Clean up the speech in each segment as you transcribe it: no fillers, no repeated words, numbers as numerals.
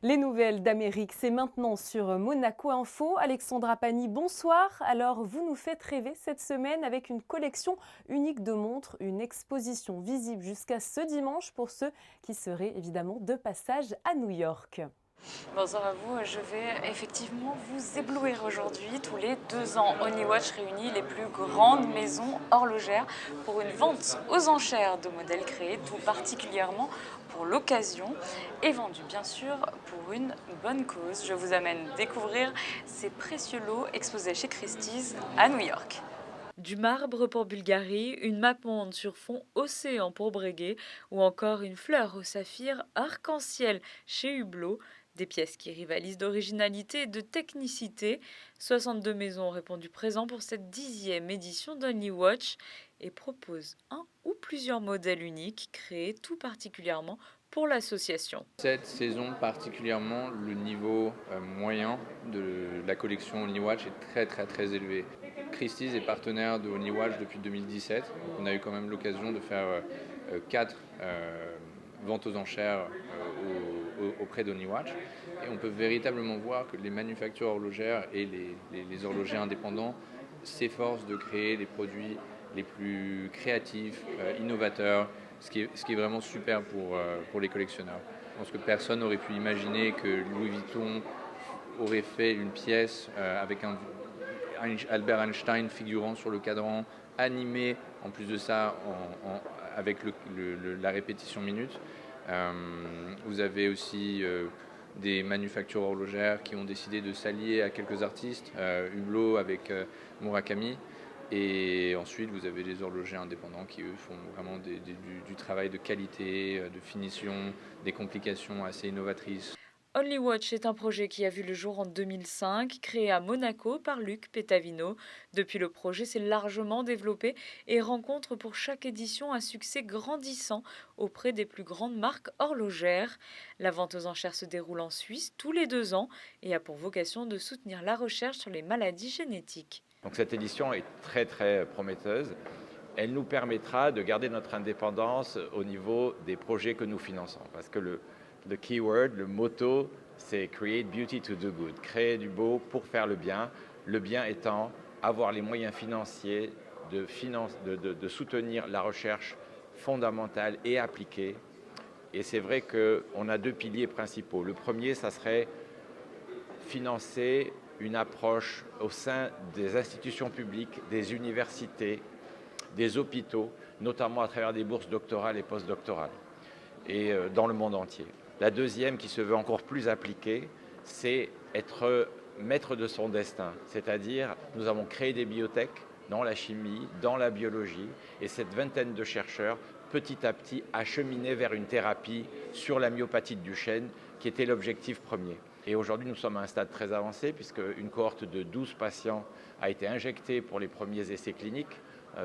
Les nouvelles d'Amérique, c'est maintenant sur Monaco Info. Alexandra Pani, bonsoir. Alors, vous nous faites rêver cette semaine avec une collection unique de montres, une exposition visible jusqu'à ce dimanche pour ceux qui seraient évidemment de passage à New York. Bonsoir à vous, je vais effectivement vous éblouir aujourd'hui. Tous les 2 ans, OnlyWatch réunit les plus grandes maisons horlogères pour une vente aux enchères de modèles créés tout particulièrement pour l'occasion et vendus bien sûr pour une bonne cause. Je vous amène découvrir ces précieux lots exposés chez Christie's à New York. Du marbre pour Bulgarie, une mappemonde sur fond océan pour Breguet ou encore une fleur au saphir arc-en-ciel chez Hublot. Des pièces qui rivalisent d'originalité et de technicité. 62 maisons ont répondu présent pour cette 10e édition d'Only Watch et proposent un ou plusieurs modèles uniques créés tout particulièrement pour l'association. Cette saison particulièrement, le niveau moyen de la collection Only Watch est très élevé. Christie's est partenaire de Only Watch depuis 2017. Donc on a eu quand même l'occasion de faire 4 ventes aux enchères auprès d'Only Watch. Et on peut véritablement voir que les manufactures horlogères et les horlogers indépendants s'efforcent de créer les produits les plus créatifs, innovateurs, ce qui est vraiment super pour les collectionneurs. Je pense que personne n'aurait pu imaginer que Louis Vuitton aurait fait une pièce avec Albert Einstein figurant sur le cadran, animé en plus de ça avec la répétition minute. Vous avez aussi des manufactures horlogères qui ont décidé de s'allier à quelques artistes, Hublot avec Murakami. Et ensuite, vous avez les horlogers indépendants qui, eux, font vraiment du travail de qualité, de finition, des complications assez innovatrices. Only Watch est un projet qui a vu le jour en 2005, créé à Monaco par Luc Petavino. Depuis, le projet s'est largement développé et rencontre pour chaque édition un succès grandissant auprès des plus grandes marques horlogères. La vente aux enchères se déroule en Suisse tous les 2 ans et a pour vocation de soutenir la recherche sur les maladies génétiques. Donc cette édition est très prometteuse. Elle nous permettra de garder notre indépendance au niveau des projets que nous finançons. Parce que le keyword, le motto, c'est Create Beauty to Do Good. Créer du beau pour faire le bien. Le bien étant avoir les moyens financiers de soutenir la recherche fondamentale et appliquée. Et c'est vrai qu'on a 2 piliers principaux. Le premier, ça serait financer une approche au sein des institutions publiques, des universités, des hôpitaux, notamment à travers des bourses doctorales et postdoctorales, et dans le monde entier. La deuxième, qui se veut encore plus appliquée, c'est être maître de son destin, c'est-à-dire nous avons créé des biotech dans la chimie, dans la biologie, et cette vingtaine de chercheurs, petit à petit, acheminer vers une thérapie sur la myopathie de Duchenne, qui était l'objectif premier. Et aujourd'hui, nous sommes à un stade très avancé, puisque une cohorte de 12 patients a été injectée pour les premiers essais cliniques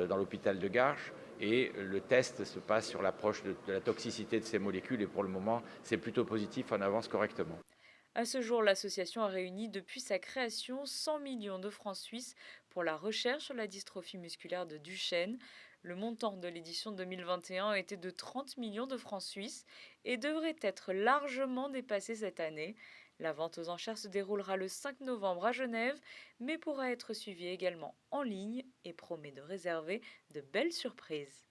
dans l'hôpital de Garches. Et le test se passe sur l'approche de la toxicité de ces molécules. Et pour le moment, c'est plutôt positif, on avance correctement. À ce jour, l'association a réuni depuis sa création 100 millions de francs suisses pour la recherche sur la dystrophie musculaire de Duchenne. Le montant de l'édition 2021 était de 30 millions de francs suisses et devrait être largement dépassé cette année. La vente aux enchères se déroulera le 5 novembre à Genève, mais pourra être suivie également en ligne et promet de réserver de belles surprises.